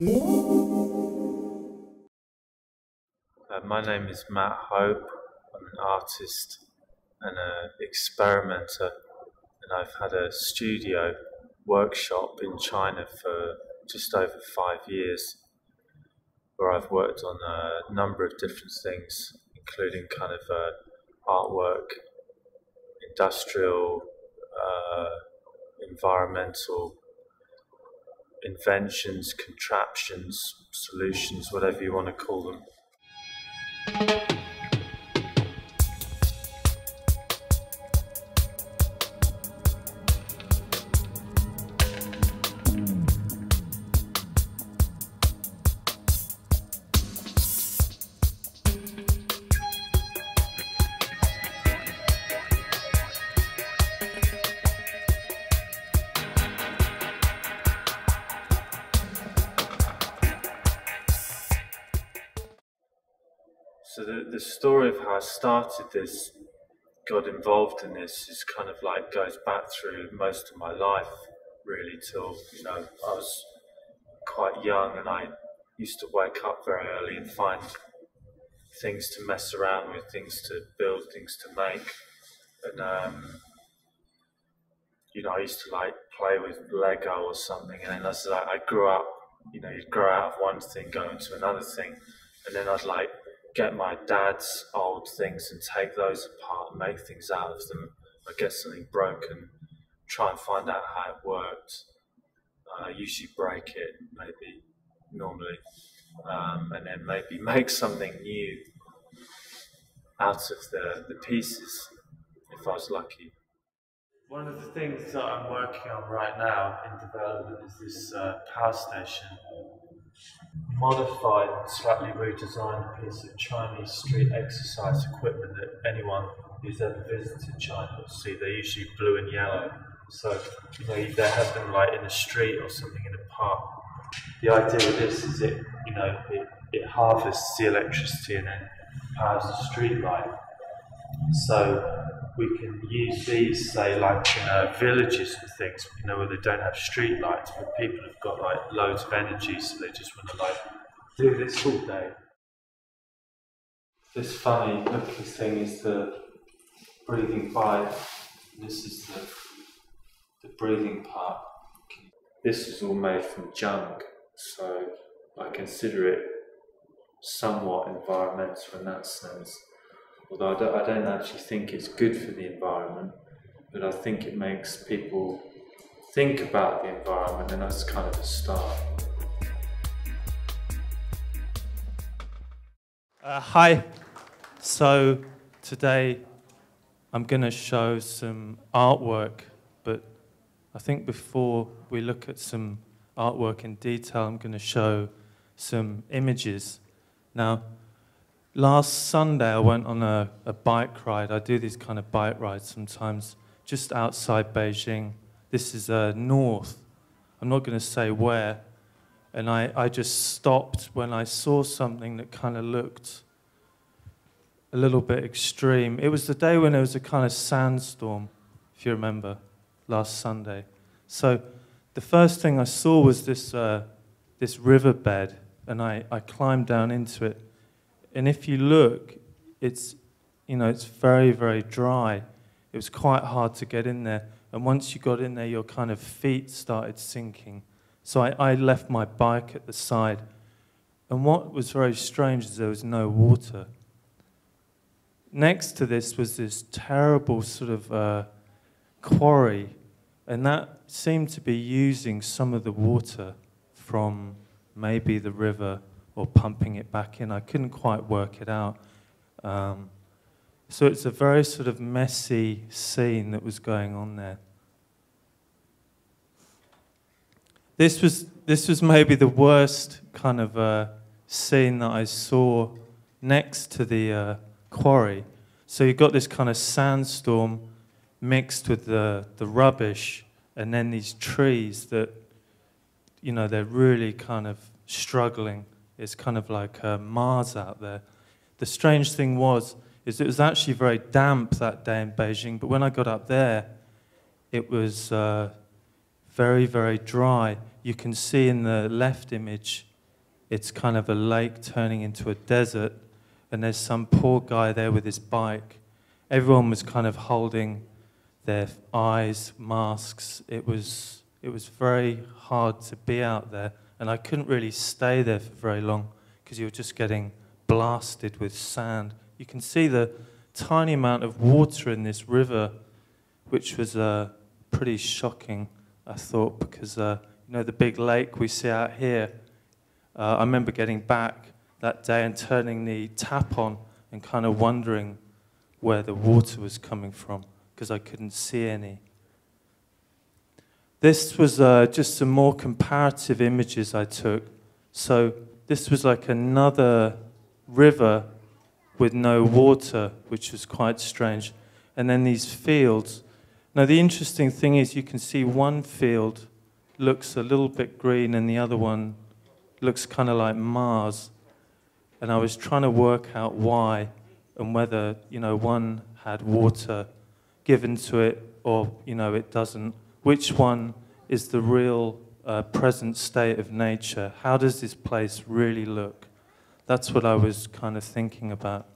My name is Matt Hope. I'm an artist and an experimenter, and I've had a studio workshop in China for just over 5 years, where I've worked on a number of different things, including kind of artwork, industrial, environmental inventions, contraptions, solutions, whatever you want to call them. So the story of how I started this, got involved in this, is kind of like goes back through most of my life, really, till I was quite young, and I used to wake up very early and find things to mess around with, things to build, things to make, and I used to like play with Lego or something, and then as I grew up, you'd grow out of one thing, go into another thing, and then I'd like get my dad's old things and take those apart and make things out of them. I get something broken, try and find out how it worked. I usually break it, maybe, normally, and then maybe make something new out of the pieces, if I was lucky. One of the things that I'm working on right now in development is this power station. Modified and slightly redesigned piece of Chinese street exercise equipment that anyone who's ever visited China will see. They're usually blue and yellow, so they have them like in a street or something in a park. The idea of this is it harvests the electricity and then powers the street light. So we can use these, say, like in villages and things, where they don't have street lights, but people have got like loads of energy, so they just want to like do this all day. This funny looking thing is the breathing pipe. This is the breathing part. This is all made from junk, so I consider it somewhat environmental in that sense. Although I don't actually think it's good for the environment, but I think it makes people think about the environment, and that's kind of a start. Hi. So today I'm going to show some artwork, but I think before we look at some artwork in detail, I'm going to show some images. Now, last Sunday, I went on a bike ride. I do these kind of bike rides sometimes, just outside Beijing. This is north. I'm not going to say where. And I just stopped when I saw something that kind of looked a little bit extreme. It was the day when there was a kind of sandstorm, if you remember, last Sunday. So the first thing I saw was this riverbed, and I climbed down into it. And if you look, it's very, very dry. It was quite hard to get in there. And once you got in there, your kind of feet started sinking. So I left my bike at the side. And what was very strange is there was no water. Next to this was this terrible sort of quarry. And that seemed to be using some of the water from maybe the river or pumping it back in. I couldn't quite work it out. So it's a very sort of messy scene that was going on there. This was maybe the worst kind of scene that I saw next to the quarry. So you've got this kind of sandstorm mixed with the rubbish, and then these trees that, they're really kind of struggling. It's kind of like Mars out there. The strange thing is it was actually very damp that day in Beijing, but when I got up there, it was very, very dry. You can see in the left image, it's kind of a lake turning into a desert, and there's some poor guy there with his bike. Everyone was kind of holding their eyes, masks. It was very hard to be out there, and I couldn't really stay there for very long because you were just getting blasted with sand. You can see the tiny amount of water in this river, which was pretty shocking, I thought, because you know, the big lake we see out here. I remember getting back that day and turning the tap on and kind of wondering where the water was coming from because I couldn't see any. This was just some more comparative images I took. So this was like another river with no water, which was quite strange. And then these fields. Now the interesting thing is you can see one field looks a little bit green and the other one looks kind of like Mars. And I was trying to work out why and whether, you know, one had water given to it or, you know, it doesn't. Which one is the real present state of nature? How does this place really look? That's what I was kind of thinking about.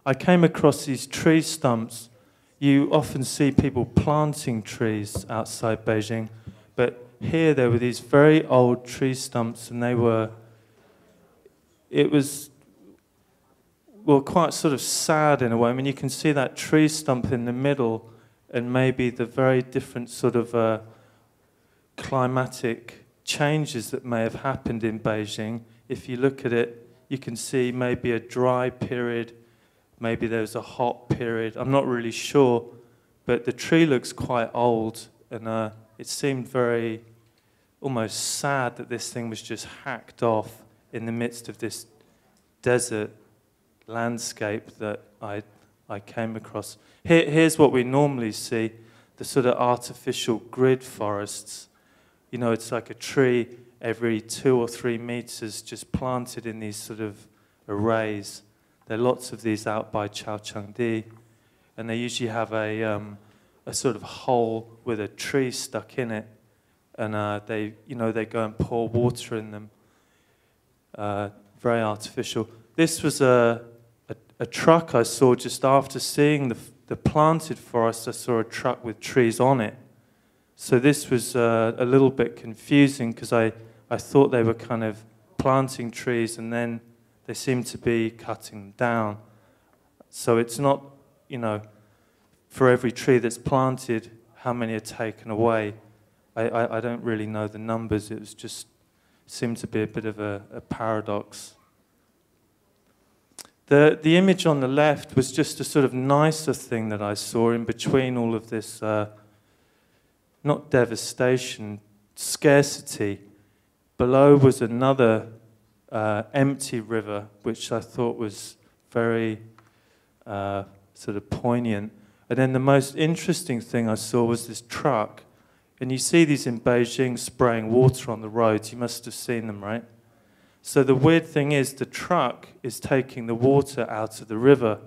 I came across these tree stumps. You often see people planting trees outside Beijing, but here there were these very old tree stumps, and it was, well, quite sort of sad in a way. I mean, you can see that tree stump in the middle and maybe the very different sort of climatic changes that may have happened in Beijing. If you look at it, you can see maybe a dry period, maybe there's a hot period. I'm not really sure, but the tree looks quite old, and it seemed very almost sad that this thing was just hacked off in the midst of this desert landscape that I came across. Here's what we normally see, the sort of artificial grid forests. You know, it's like a tree every 2 or 3 meters just planted in these sort of arrays. There are lots of these out by Chaochengdi, and they usually have a sort of hole with a tree stuck in it, and they go and pour water in them. Very artificial. This was a truck I saw just after seeing the planted forest. I saw a truck with trees on it. So this was a little bit confusing because I thought they were kind of planting trees and then they seem to be cutting them down. So it's not, you know, for every tree that's planted, how many are taken away. I don't really know the numbers. It was just seemed to be a bit of a paradox. The image on the left was just a sort of nicer thing that I saw in between all of this, not devastation, scarcity. Below was another empty river, which I thought was very sort of poignant. And then the most interesting thing I saw was this truck. And you see these in Beijing spraying water on the roads. You must have seen them, right? So the weird thing is the truck is taking the water out of the river.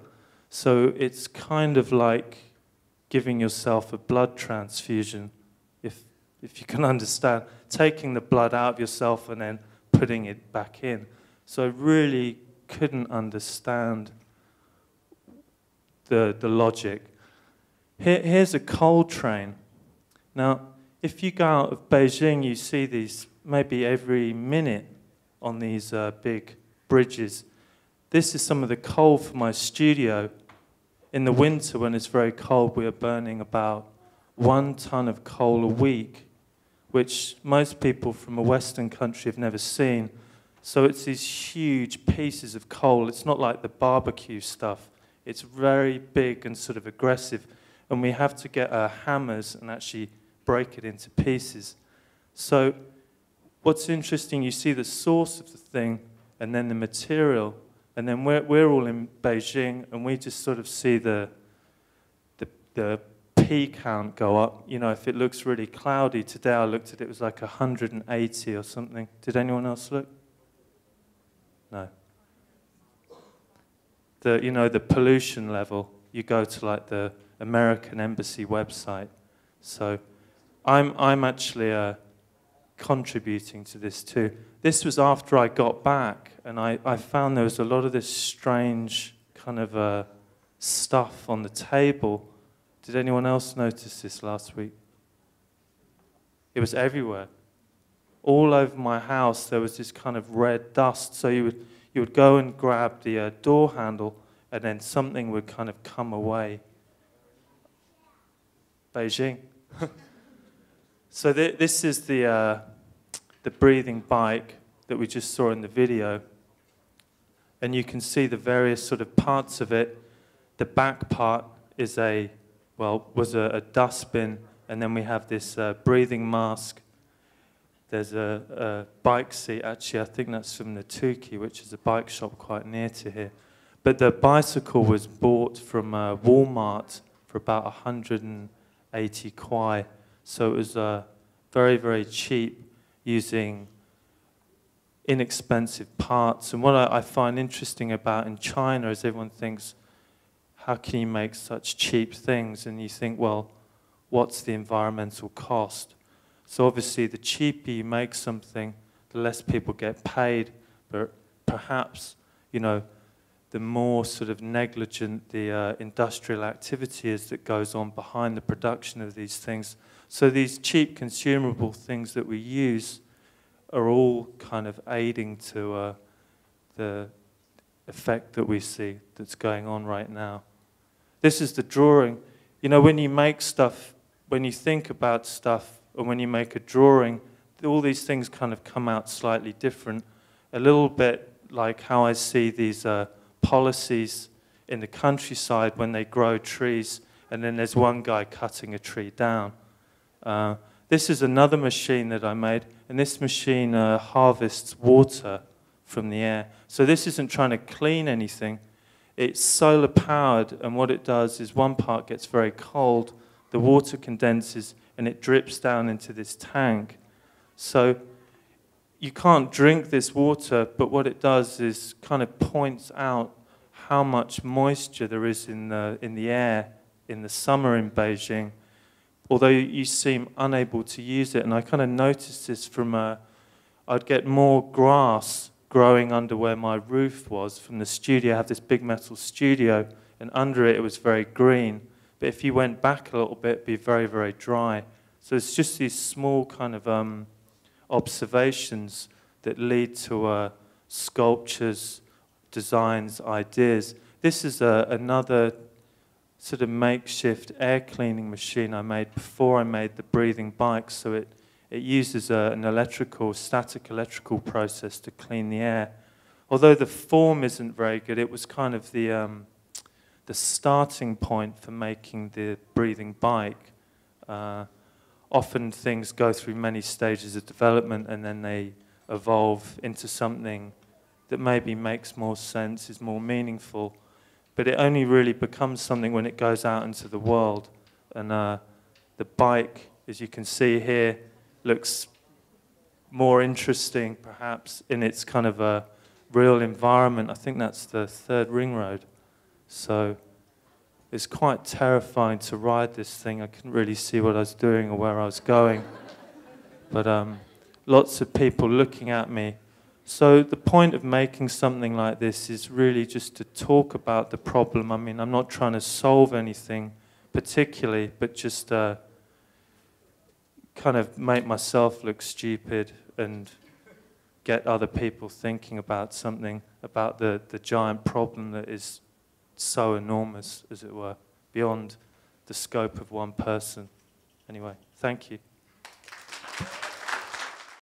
So it's kind of like giving yourself a blood transfusion, if you can understand. Taking the blood out of yourself and then putting it back in. So I really couldn't understand the logic. Here's a coal train. Now, if you go out of Beijing, you see these maybe every minute on these big bridges. This is some of the coal for my studio. In the winter, when it's very cold, we are burning about 1 ton of coal a week, which most people from a Western country have never seen. So it's these huge pieces of coal. It's not like the barbecue stuff. It's very big and sort of aggressive. And we have to get our hammers and actually break it into pieces. So what's interesting, you see the source of the thing and then the material, and then we're all in Beijing and we just sort of see the P count go up. You know, if it looks really cloudy, today I looked at it, it was like 180 or something. Did anyone else look? No. The pollution level, you go to like the American Embassy website. So I'm actually contributing to this too. This was after I got back, and I found there was a lot of this strange kind of stuff on the table. Did anyone else notice this last week? It was everywhere. All over my house there was this kind of red dust. So you would go and grab the door handle, and then something would kind of come away. Beijing. So this is the breathing bike that we just saw in the video. And you can see the various sort of parts of it. The back part is was a dustbin, and then we have this breathing mask. There's a bike seat. Actually, I think that's from the Tuki, which is a bike shop quite near to here. But the bicycle was bought from Walmart for about 180 kwai. So it was very, very cheap, using inexpensive parts. And what I find interesting about in China is everyone thinks, how can you make such cheap things? And you think, well, what's the environmental cost? So obviously, the cheaper you make something, the less people get paid. But perhaps, you know, the more sort of negligent the industrial activity is that goes on behind the production of these things. So these cheap consumable things that we use are all kind of aiding to the effect that we see that's going on right now. This is the drawing. You know, when you make stuff, when you think about stuff, and when you make a drawing, all these things kind of come out slightly different. A little bit like how I see these policies in the countryside when they grow trees, and then there's one guy cutting a tree down. This is another machine that I made, and this machine harvests water from the air. So this isn't trying to clean anything. It's solar powered, and what it does is one part gets very cold, the water condenses, and it drips down into this tank. So you can't drink this water, but what it does is kind of points out how much moisture there is in the air in the summer in Beijing, although you seem unable to use it. And I kind of noticed this from I'd get more grass growing under where my roof was from the studio. I have this big metal studio, and under it, it was very green. But if you went back a little bit, it'd be very, very dry. So it's just these small kind of observations that lead to sculptures, designs, ideas. This is another sort of makeshift air cleaning machine I made before I made the breathing bike. So it uses an static electrical process to clean the air. Although the form isn't very good, it was kind of the starting point for making the breathing bike. Often things go through many stages of development, and then they evolve into something that maybe makes more sense, is more meaningful. But it only really becomes something when it goes out into the world. And the bike, as you can see here, looks more interesting, perhaps, in its kind of a real environment. I think that's the 3rd ring road. So it's quite terrifying to ride this thing. I couldn't really see what I was doing or where I was going. But lots of people looking at me. So the point of making something like this is really just to talk about the problem. I mean, I'm not trying to solve anything particularly, but just kind of make myself look stupid and get other people thinking about something, about the giant problem that is so enormous, as it were, beyond the scope of one person. Anyway, thank you.